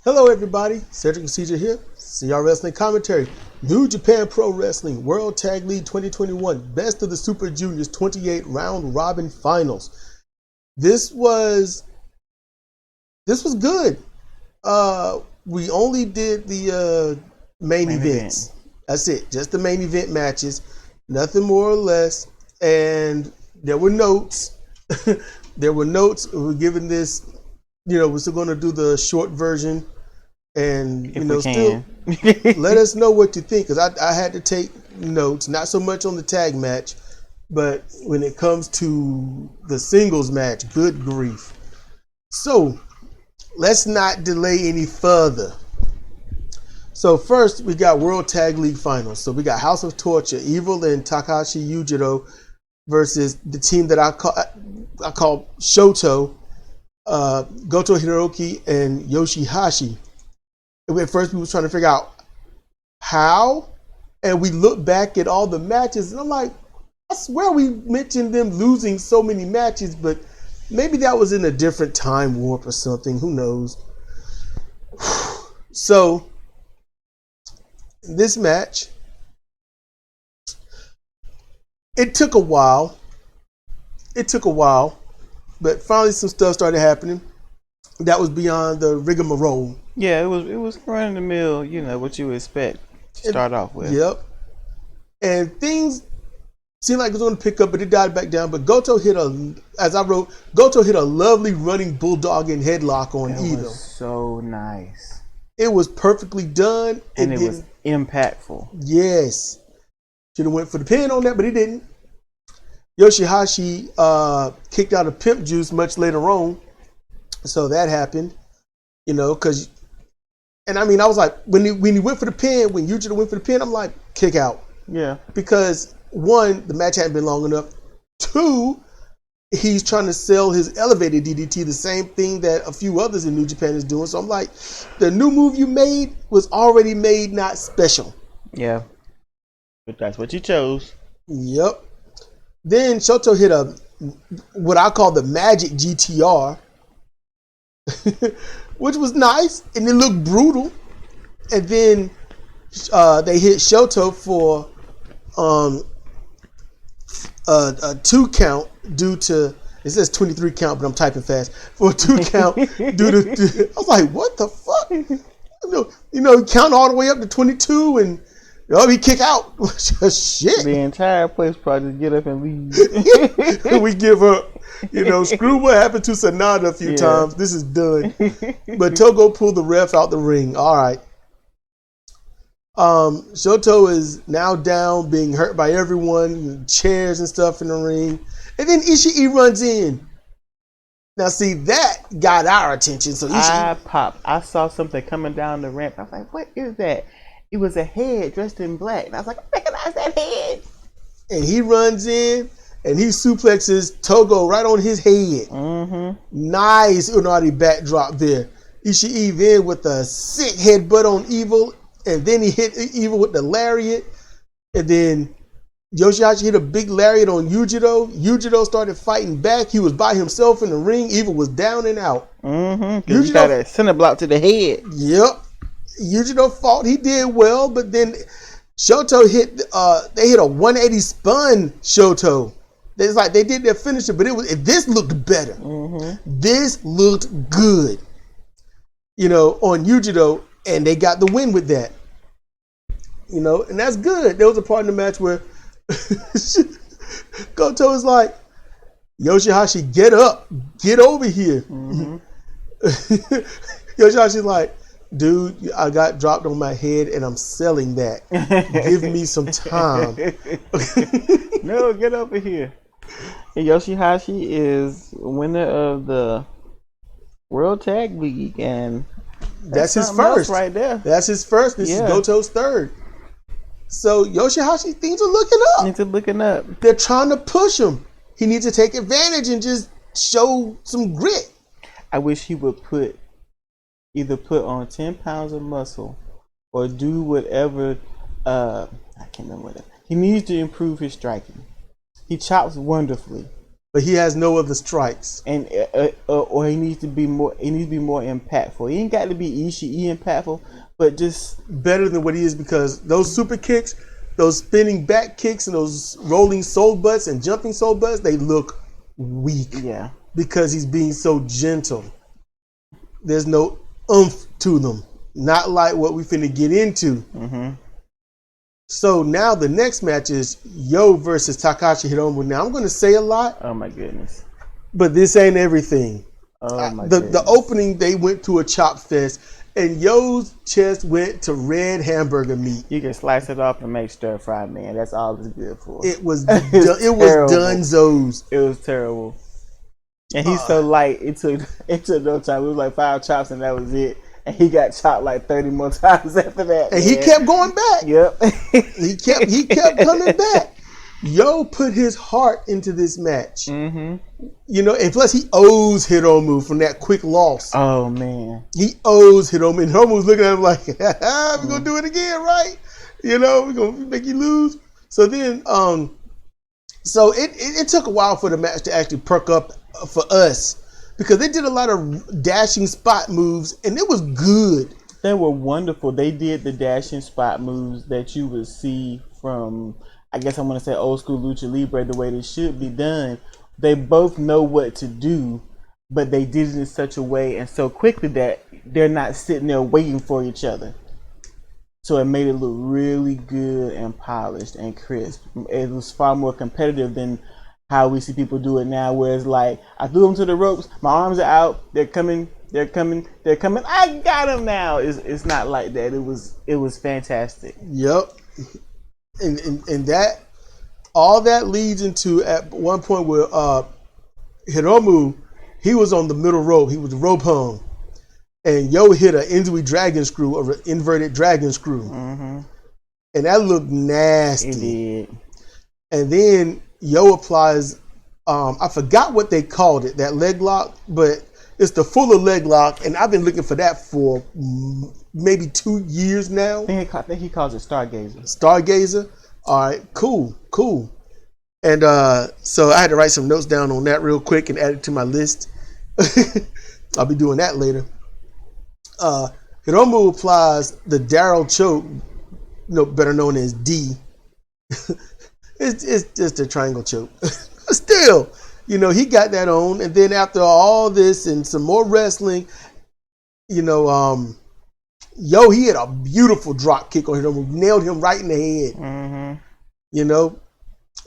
Hello everybody, Cedric Procedure here, CR Wrestling Commentary, New Japan Pro Wrestling World Tag League 2021, Best of the Super Juniors 28 Round Robin Finals. This was good. We only did the main events. That's it, just the main event matches, nothing more or less. And there were notes. There were notes. We're giving this, we're still going to do the short version. And still let us know what you think, because I had to take notes, not so much on the tag match, but when it comes to the singles match, good grief. So let's not delay any further. So first we got World Tag League Finals. So we got House of Torture, Evil and Takahashi Yujiro versus the team that I call Shoto, Goto Hiroki and Yoshihashi. At first, we were trying to figure out how, and we look back at all the matches, and I'm like, I swear we mentioned them losing so many matches, but maybe that was in a different time warp or something. Who knows? So, this match, it took a while. But finally some stuff started happening that was beyond the rigmarole. Yeah, it was run of the mill, what you would expect to start off with. Yep. And things seemed like it was going to pick up, but it died back down. But Goto hit a lovely running bulldog and headlock on Ito. It was so nice. It was perfectly done. And it was impactful. Yes. Should have went for the pin on that, but he didn't. Yoshihashi kicked out a pimp juice much later on. So that happened, because, and I was like, when he went for the pin, when Yujiro went for the pin, I'm like, kick out. Yeah. Because one, the match hadn't been long enough. Two, he's trying to sell his elevated DDT, the same thing that a few others in New Japan is doing. So I'm like, the new move you made was already made, not special. Yeah. But that's what you chose. Yep. Then Shoto hit what I call the magic GTR. Which was nice, and it looked brutal. And then they hit Shoto for a 2 count due to, it says 23 count, but I'm typing fast, for a 2 count due to I was like, what the fuck? Count all the way up to 22 and he kick out. Shit. The entire place probably just get up and leave. We give up. Screw what happened to Sanada a few times. This is done. But Togo pulled the ref out the ring. All right. Shoto is now down, being hurt by everyone, chairs and stuff in the ring. And then Ishii runs in. Now, see, that got our attention. So Ishii, I saw something coming down the ramp. I was like, what is that? It was a head dressed in black. And I was like, I recognize that head. And he runs in. And he suplexes Togo right on his head. Mm-hmm. Nice Unari backdrop there. Ishii then with a sick headbutt on Evil. And then he hit Evil with the lariat. And then Yoshihashi hit a big lariat on Yujiro. Yujiro started fighting back. He was by himself in the ring. Evil was down and out. Mm-hmm. Yujiro got a center block to the head. Yep. Yujiro fought. He did well. But then Shoto hit, they hit a 180 spun Shoto. It's like they did their finisher, but this looked better. Mm-hmm. This looked good, on Yujiro, and they got the win with that. And that's good. There was a part in the match where Goto is like, Yoshihashi, get up, get over here. Mm-hmm. Yoshihashi's like, dude, I got dropped on my head and I'm selling that. Give me some time. No, get over here. And Yoshihashi is winner of the World Tag League, and that's his first right there. That's his first. This is Goto's third. So Yoshihashi, things are looking up. They're trying to push him. He needs to take advantage and just show some grit. I wish he would either put on 10 pounds of muscle or do whatever. I can't remember what. He needs to improve his striking. He chops wonderfully, but he has no other strikes. And or he needs to be more. He needs to be more impactful. He ain't got to be Ishii impactful, but just better than what he is, because those super kicks, those spinning back kicks, and those rolling soul butts and jumping soul butts, they look weak. Yeah, because he's being so gentle. There's no oomph to them. Not like what we finna get into. Mm-hmm. So now the next match is Yo versus Takashi Hiromu. Now I'm going to say a lot. Oh my goodness. But this ain't everything. Oh my goodness. The opening, they went to a chop fest, and Yo's chest went to red hamburger meat. You can slice it off and make stir fry, man. That's all it's good for. It was Dunzo's. It was terrible. And he's so light. It took no time. It was like 5 chops and that was it. And he got chopped like 30 more times after that. And he kept going back. Yep. he kept coming back. Yo put his heart into this match. Mm-hmm. You know, and plus he owes Hiromu from that quick loss. Oh man. He owes Hiromu. And Hiromu's looking at him like, we're gonna do it again, right? You know, we're gonna make you lose. So then so it took a while for the match to actually perk up for us, because they did a lot of dashing spot moves, and it was good. They were wonderful. They did the dashing spot moves that you would see from, I guess I want to say, old school Lucha Libre, the way they should be done. They both know what to do, but they did it in such a way and so quickly that they're not sitting there waiting for each other. So it made it look really good and polished and crisp. It was far more competitive than how we see people do it now, where it's like, I threw them to the ropes, my arms are out, they're coming, I got them now. It's not like that. It was fantastic. Yep. And that, all that leads into, at one point where Hiromu, he was on the middle rope, he was rope hung, and Yo hit an Inzui dragon screw, or an inverted dragon screw. Mm-hmm. And that looked nasty. It did. And then Yo applies, I forgot what they called it, that leg lock, but it's the fuller leg lock, and I've been looking for that for maybe 2 years now. I think he calls it Stargazer. Stargazer? All right, cool. And so I had to write some notes down on that real quick and add it to my list. I'll be doing that later. Hiromu applies the Darryl choke, better known as D. It's just a triangle choke. Still, he got that on. And then after all this and some more wrestling, Yo, he had a beautiful drop kick on Hiromu, nailed him right in the head. Mm-hmm.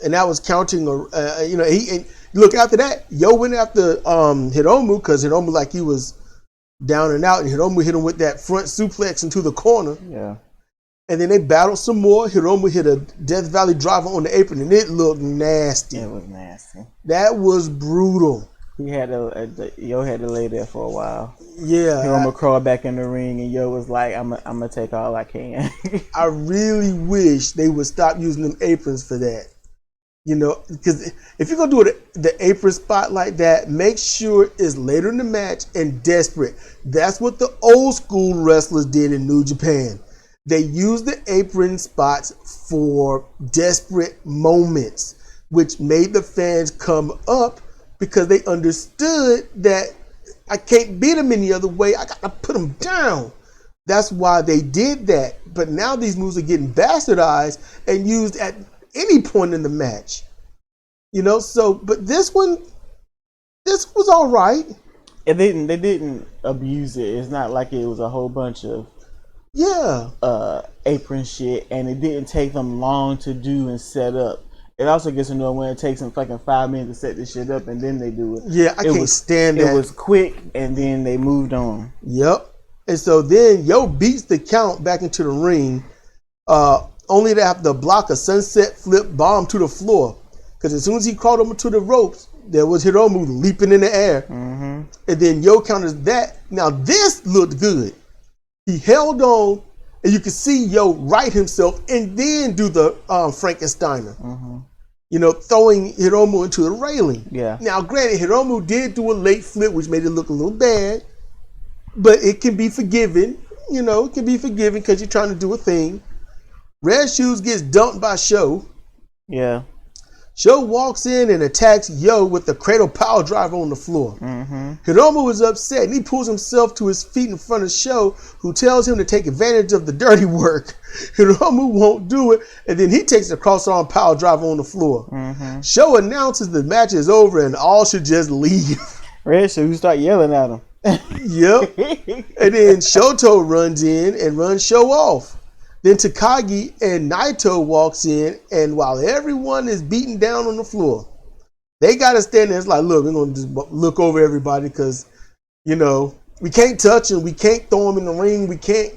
And that was counting. Look, after that, Yo went after Hiromu, because Hiromu, like, he was down and out, and Hiromu hit him with that front suplex into the corner. Yeah. And then they battled some more. Hiromu hit a Death Valley driver on the apron, and it looked nasty. It was nasty. That was brutal. Yo had to lay there for a while. Yeah. Hiromu crawled back in the ring, and Yo was like, I'm gonna take all I can. I really wish they would stop using them aprons for that. Because if you're going to do the apron spot like that, make sure it's later in the match and desperate. That's what the old school wrestlers did in New Japan. They used the apron spots for desperate moments, which made the fans come up because they understood that I can't beat them any other way. I got to put them down. That's why they did that. But now these moves are getting bastardized and used at any point in the match. But this was all right. And they didn't abuse it. It's not like it was a whole bunch of apron shit, and it didn't take them long to do and set up. It also gets annoying when it takes them fucking 5 minutes to set this shit up and then they do it. Yeah, I can't stand that. It was quick and then they moved on. Yep. And so then Yo beats the count back into the ring, only to have to block a sunset flip bomb to the floor. Because as soon as he crawled over to the ropes, there was Hiromu leaping in the air. Mm-hmm. And then Yo counters that. Now this looked good. He held on, and you could see Yo right himself and then do the Frankensteiner. Mm-hmm. Throwing Hiromu into the railing. Yeah. Now, granted, Hiromu did do a late flip, which made it look a little bad. But it can be forgiven. It can be forgiven because you're trying to do a thing. Red Shoes gets dumped by Sho. Yeah. Sho walks in and attacks Yo with the cradle power driver on the floor. Hiromu is upset and he pulls himself to his feet in front of Sho, who tells him to take advantage of the dirty work. Hiromu won't do it, and then he takes the cross-arm power driver on the floor. Sho announces the match is over and all should just leave. Red Shoes start yelling at him. Yep. And then Shoto runs in and runs Sho off. Then Takagi and Naito walks in, and while everyone is beaten down on the floor, they got to stand there. It's like, look, we're going to just look over everybody because, you know, we can't touch them. We can't throw them in the ring. We can't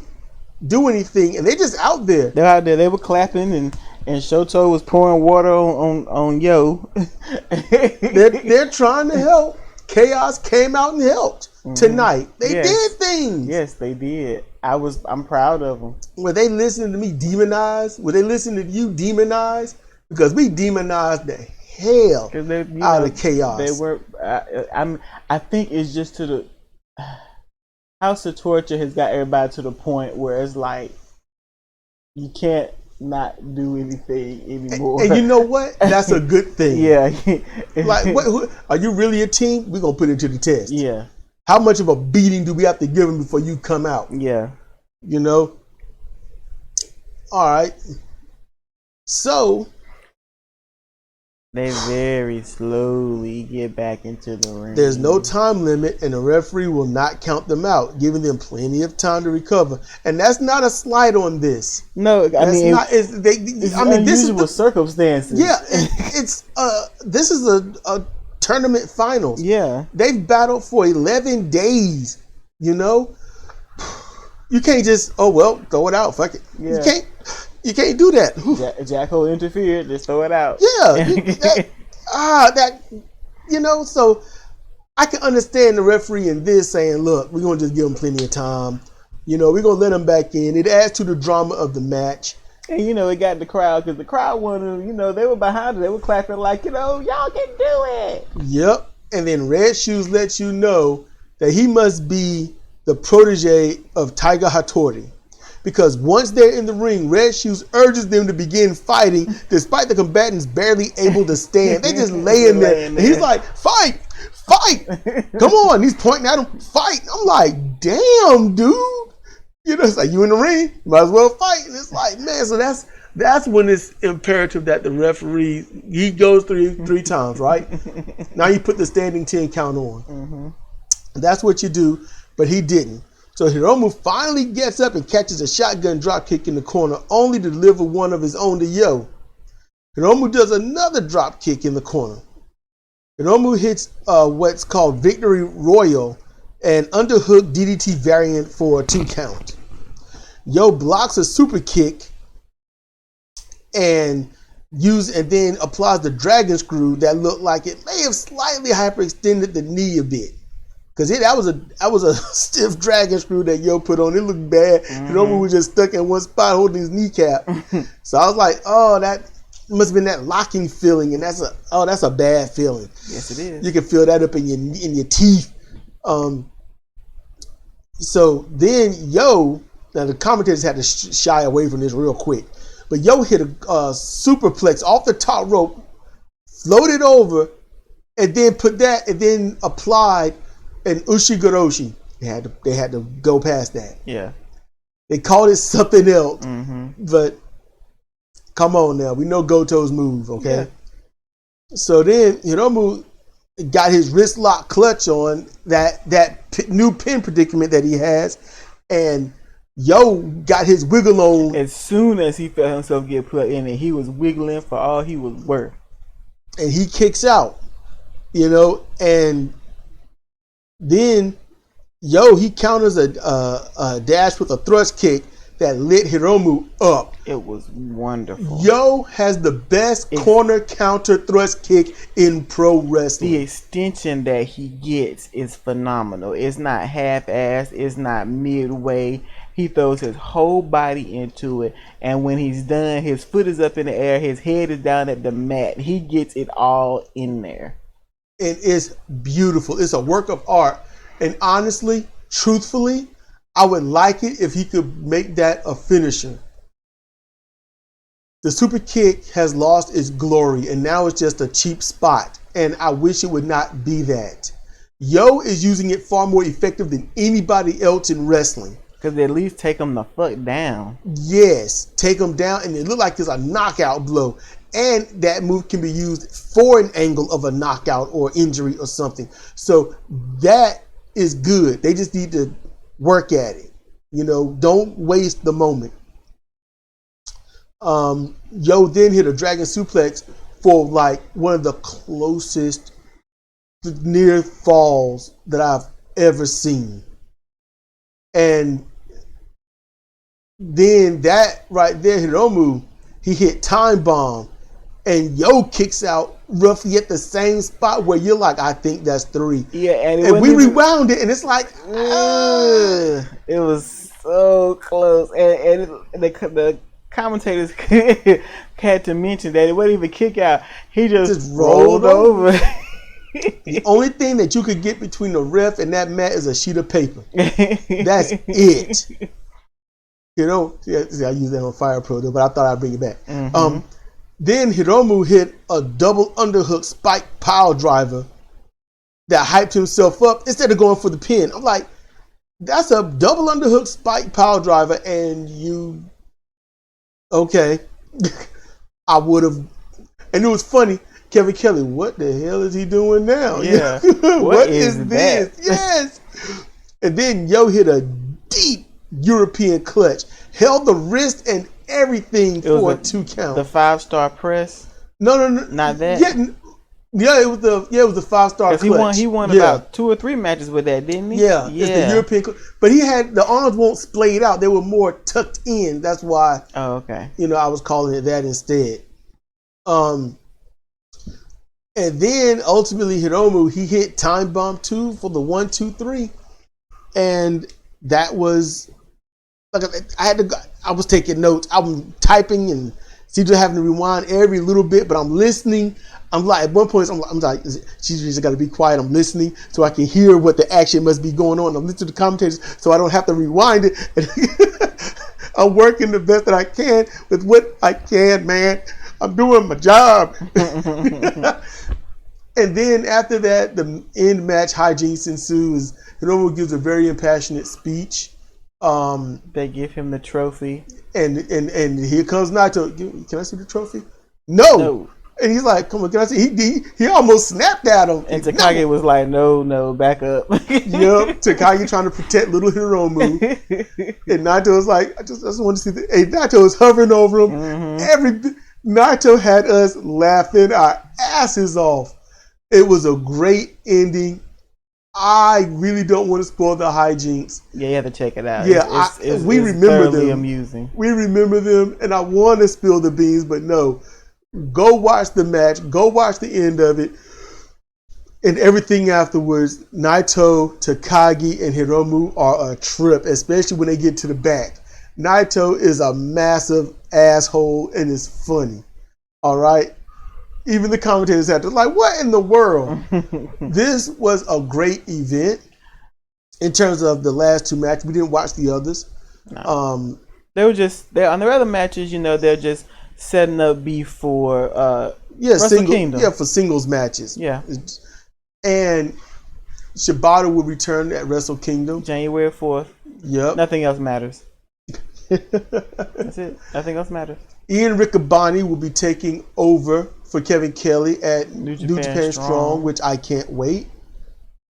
do anything. And they're just out there. They're out there. They were clapping, and Shoto was pouring water on Yo. they're trying to help. Chaos came out and helped tonight. They did things. Yes, they did. I'm proud of them. Were they listening to me demonize? Were they listening to you demonize? Because we demonized the hell out of Chaos. They were. I think it's just to the House of Torture has got everybody to the point where it's like you can't not do anything anymore. And you know what? That's a good thing. Yeah. Like, are you really a team? We're gonna put it to the test. Yeah. How much of a beating do we have to give them before you come out? Yeah. You know? All right. So they very slowly get back into the ring. There's no time limit, and the referee will not count them out, giving them plenty of time to recover. And that's not a slight on this. No, it's this is the circumstances. Yeah, this is a tournament finals. Yeah, they've battled for 11 days. You know, you can't just throw it out. Fuck it. Yeah. You can't do that. Jacko interfered. Just throw it out. Yeah, So I can understand the referee in this saying, "Look, we're gonna just give them plenty of time. You know, we're gonna let them back in. It adds to the drama of the match." And it got the crowd because the crowd wanted. They were behind it. They were clapping like, y'all can do it. Yep. And then Red Shoes lets you know that he must be the protege of Tiger Hattori. Because once they're in the ring, Red Shoes urges them to begin fighting, despite the combatants barely able to stand. They just laying there. And he's like, fight! Come on. He's pointing at him, fight. I'm like, damn, dude. It's like, you in the ring, might as well fight. And it's like, man, so that's when it's imperative that the referee, he goes three times, right? Now you put the standing 10 count on. That's what you do, but he didn't. So Hiromu finally gets up and catches a shotgun drop kick in the corner, only to deliver one of his own to Yo. Hiromu does another drop kick in the corner. Hiromu hits what's called Victory Royal, an underhook DDT variant for a 2 count. Yo blocks a super kick and then applies the dragon screw that looked like it may have slightly hyperextended the knee a bit. Because that was a stiff dragon screw that Yo put on. It looked bad. Hiromu was just stuck in one spot holding his kneecap. So I was like, that must have been that locking feeling, and that's a bad feeling. Yes, it is. You can feel that up in your teeth. So then Yo, now the commentators had to shy away from this real quick, but Yo hit a superplex off the top rope, floated over, and then applied an Ushigoroshi. They had to go past that. Yeah. They called it something else. But come on now. We know Goto's move, okay? Yeah. So then Hiromu got his wrist lock clutch on, that new pin predicament that he has, and Yo got his wiggle on. As soon as he felt himself get put in it, he was wiggling for all he was worth. And he kicks out, and then Yo, he counters a dash with a thrust kick that lit Hiromu up. It was wonderful. Yo has the best corner counter thrust kick in pro wrestling. The extension that he gets is phenomenal. It's not half-assed. It's not midway. He throws his whole body into it, and when he's done, his foot is up in the air, his head is down at the mat. He gets it all in there. And it's beautiful. It's a work of art. And honestly, truthfully, I would like it if he could make that a finisher. The super kick has lost its glory, and now it's just a cheap spot. And I wish it would not be that. Yo is using it far more effective than anybody else in wrestling. Because they at least take them the fuck down. Yes, take them down, and it look like it's a knockout blow. And that move can be used for an angle of a knockout or injury or something. So that is good. They just need to work at it. You know, don't waste the moment. Yo then hit a dragon suplex for like one of the closest near falls that I've ever seen. And then that right there, Hiromu, he hit time bomb, and Yo kicks out roughly at the same spot where you're like, I think that's 3. Yeah, and we rewound it, and it's like, it was so close, and the commentators had to mention that it wasn't even kick out. He just rolled over. The only thing that you could get between the ref and that mat is a sheet of paper. That's it. You know, see, I use that on Fire Pro, though, but I thought I'd bring it back. Mm-hmm. Then Hiromu hit a double underhook spike pile driver that hyped himself up instead of going for the pin. I'm like, that's a double underhook spike pile driver, and you... Okay. I would have... And it was funny. Kevin Kelly, what the hell is he doing now? Yeah. What is this? Yes. And then Yo hit a deep European clutch. Held the wrist and everything for a 2 count. The 5-star press? No. Not that? Yeah, it was the 5-star clutch. He won about 2 or 3 matches with that, didn't he? Yeah. It's the European clutch. But he had, the arms weren't splayed out. They were more tucked in. That's why, oh, okay. You know, I was calling it that instead. And then ultimately Hiromu, he hit time bomb 2 for the 1, 2, 3. And that was like, I was taking notes. I'm typing and CJ having to rewind every little bit, but I'm listening. I'm like, at one point, I'm like, she's just got to be quiet. I'm listening so I can hear what the action must be going on. I'm listening to the commentators so I don't have to rewind it. I'm working the best that I can with what I can, man. I'm doing my job. And then after that, the end match hijinks ensues. Hiromu gives a very impassionate speech. They give him the trophy. And here comes Naito. Can I see the trophy? No. And he's like, come on, can I see? He almost snapped at him. And Takagi was like, no, back up. Yep, Takagi trying to protect little Hiromu. And Naito was like, I just want to see Naito was hovering over him. Mm-hmm. Naito had us laughing our asses off. It was a great ending. I really don't want to spoil the hijinks. Yeah, you have to check it out. Yeah, we remember them. Amusing. We remember them, and I want to spill the beans, but no. Go watch the match. Go watch the end of it. And everything afterwards, Naito, Takagi, and Hiromu are a trip, especially when they get to the back. Naito is a massive asshole and is funny. All right? Even the commentators had to like, what in the world? This was a great event in terms of the last 2 matches. We didn't watch the others. No. They on the other matches, you know, they're just setting up before Wrestle Kingdom. Yeah, for singles matches. Yeah. And Shibata will return at Wrestle Kingdom. January 4th. Yep. Nothing else matters. That's it. Nothing else matters. Ian Riccaboni will be taking over for Kevin Kelly at New Japan Strong, which I can't wait.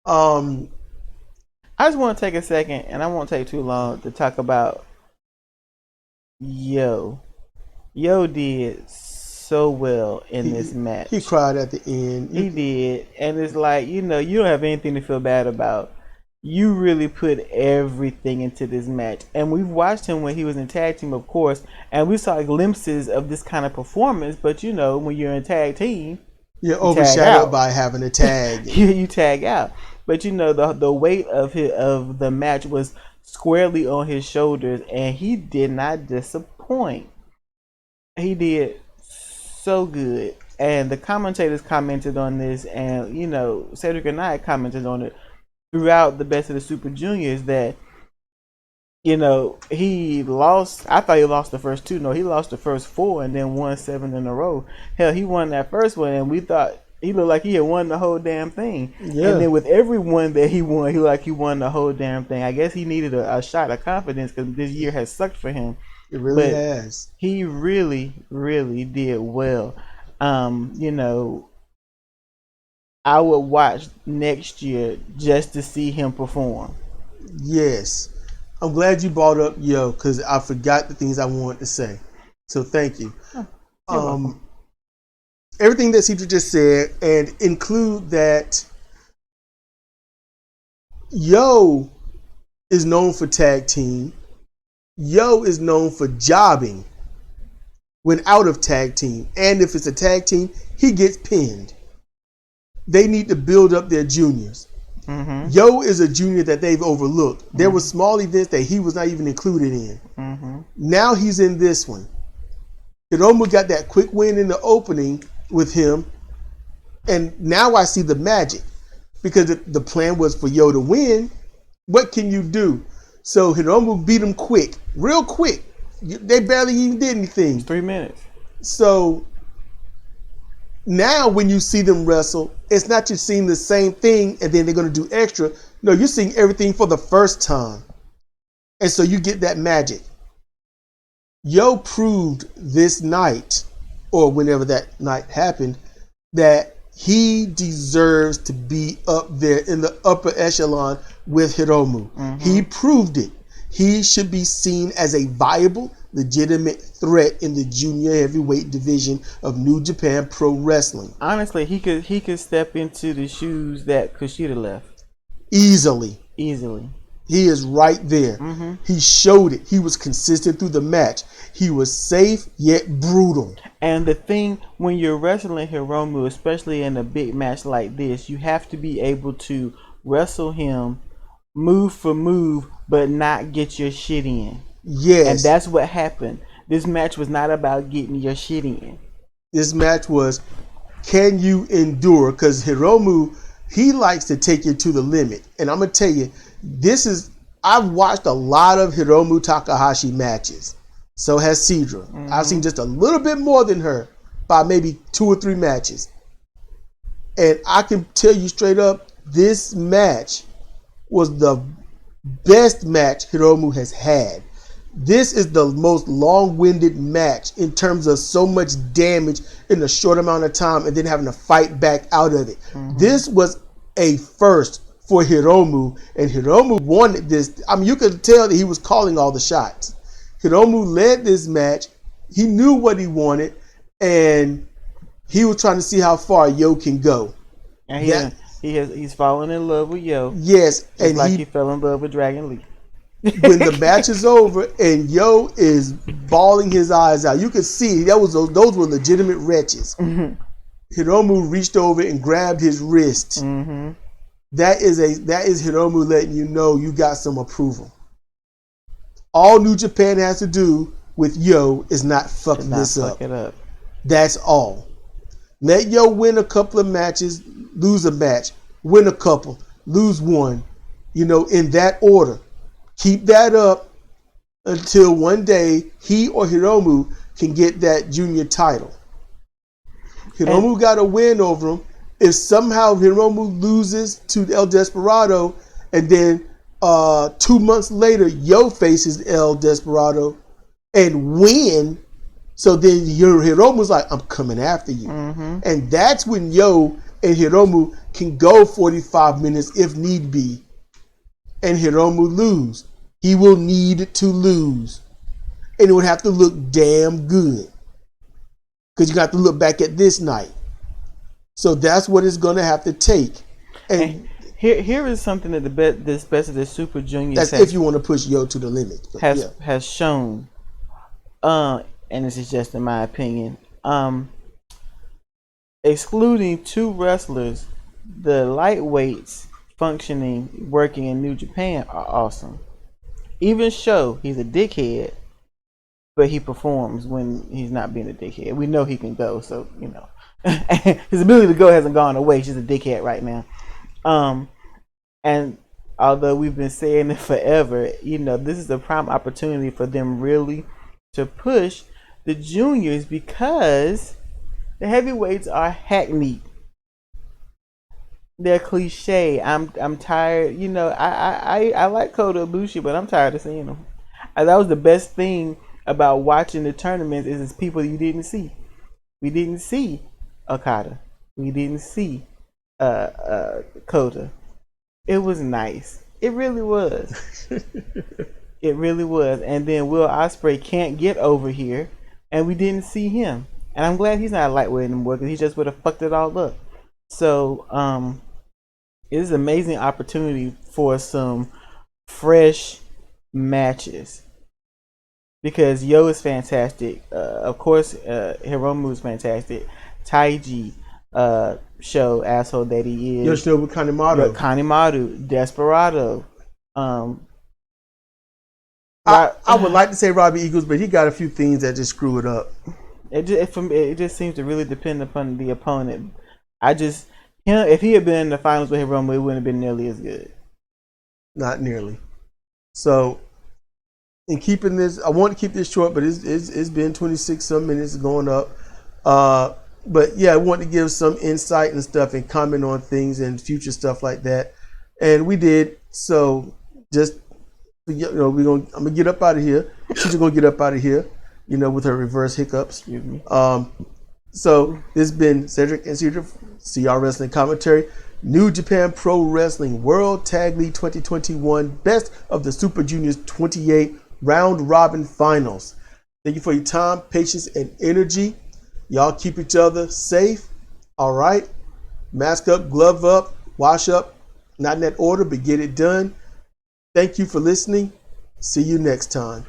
I just want to take a second, and I won't take too long, to talk about Yo. Yo did so well in this match. He cried at the end. He did. And it's like, you know, you don't have anything to feel bad about. You really put everything into this match. And we've watched him when he was in tag team, of course, and we saw glimpses of this kind of performance. But, you know, when you're in tag team, you're overshadowed by having a tag. you tag out. But, you know, the weight of the match was squarely on his shoulders, and he did not disappoint. He did so good. And the commentators commented on this, and, you know, Cedric and I commented on it throughout the Best of the Super Juniors, that you know, he lost. I thought he lost the first two. No, he lost the first four and then won 7 in a row. Hell, he won that first one, and we thought he looked like he had won the whole damn thing. Yeah. And then with every one that he won, he looked like he won the whole damn thing. I guess he needed a shot of confidence because this year has sucked for him. It really has. He really, really did well. You know, I would watch next year just to see him perform. Yes. I'm glad you brought up Yo, because I forgot the things I wanted to say. So thank you. Everything that Cedric just said, and include that Yo is known for tag team. Yo is known for jobbing when out of tag team. And if it's a tag team, he gets pinned. They need to build up their juniors. Mm-hmm. Yo is a junior that they've overlooked. There were small events that he was not even included in. Mm-hmm. Now he's in this one. Hiromu got that quick win in the opening with him. And now I see the magic. Because the plan was for Yo to win. What can you do? So Hiromu beat him quick. Real quick. They barely even did anything. 3 minutes. So now when you see them wrestle, it's not just seeing the same thing and then they're going to do extra. No, you're seeing everything for the first time. And so you get that magic. Yo proved this night, or whenever that night happened, that he deserves to be up there in the upper echelon with Hiromu. Mm-hmm. He proved it. He should be seen as a viable, legitimate threat in the junior heavyweight division of New Japan Pro Wrestling. Honestly, he could step into the shoes that Kushida left. Easily. He is right there. Mm-hmm. He showed it. He was consistent through the match. He was safe yet brutal. And the thing, when you're wrestling Hiromu, especially in a big match like this, you have to be able to wrestle him move for move, but not get your shit in. Yes. And that's what happened. This match was not about getting your shit in. This match was, can you endure? Because Hiromu, he likes to take you to the limit. And I'm going to tell you, I've watched a lot of Hiromu Takahashi matches. So has Cedra. Mm-hmm. I've seen just a little bit more than her by maybe 2 or 3 matches. And I can tell you straight up, this match was the best match Hiromu has had. This is the most long-winded match in terms of so much damage in a short amount of time and then having to fight back out of it. Mm-hmm. This was a first for Hiromu, and Hiromu wanted this. I mean, you could tell that he was calling all the shots. Hiromu led this match. He knew what he wanted, and he was trying to see how far Yo can go. And he's fallen in love with Yo. Yes, and he fell in love with Dragon Lee. When the match is over and Yo is bawling his eyes out, you could see those were legitimate wretches. Mm-hmm. Hiromu reached over and grabbed his wrist. Mm-hmm. That is Hiromu letting you know you got some approval. All New Japan has to do with Yo is not fuck this up. It up. That's all. Let Yo win a couple of matches, lose a match, win a couple, lose one. In that order. Keep that up until one day he or Hiromu can get that junior title. Hiromu got a win over him. If somehow Hiromu loses to El Desperado and then 2 months later Yo faces El Desperado and win, so then Hiromu's like, I'm coming after you. Mm-hmm. And that's when Yo and Hiromu can go 45 minutes if need be. And Hiromu lose. He will need to lose. And it would have to look damn good. Because you have to look back at this night. So that's what it's going to have to take. And here is something that this best of the Super Juniors if you want to push Yo to the limit. Has shown. And this is just in my opinion. Excluding 2 wrestlers, the lightweights functioning, working in New Japan are awesome. Even Sho, he's a dickhead, but he performs when he's not being a dickhead. We know he can go, so his ability to go hasn't gone away. He's just a dickhead right now. And although we've been saying it forever, this is a prime opportunity for them really to push the juniors, because the heavyweights are hackneyed. They're cliche. I'm tired. I like Kota Ibushi, but I'm tired of seeing them. And that was the best thing about watching the tournaments, is people you didn't see. We didn't see Okada. We didn't see Kota. It was nice. It really was. It really was. And then Will Ospreay can't get over here, and we didn't see him. And I'm glad he's not a lightweight anymore, because he just would have fucked it all up. So it is an amazing opportunity for some fresh matches, because Yo is fantastic. Of course, Hiromu is fantastic. Taiji, show asshole that he is. Yoshinobu Kanemaru, Desperado. I would like to say Robbie Eagles, but he got a few things that just screw it up. It just seems to really depend upon the opponent. If he had been in the finals with Hiromu, it wouldn't have been nearly as good. Not nearly. So, in keeping this, I want to keep this short, but it's been 26 some minutes going up. But yeah, I want to give some insight and stuff and comment on things and future stuff like that. And we did. So just, I'm gonna get up out of here. She's gonna get up out of here, with her reverse hiccups. Excuse me. So this has been Cedric and Cedric, CR Wrestling Commentary. New Japan Pro Wrestling World Tag League 2021 Best of the Super Juniors 28 Round Robin Finals. Thank you for your time, patience, and energy. Y'all keep each other safe. All right. Mask up, glove up, wash up. Not in that order, but get it done. Thank you for listening. See you next time.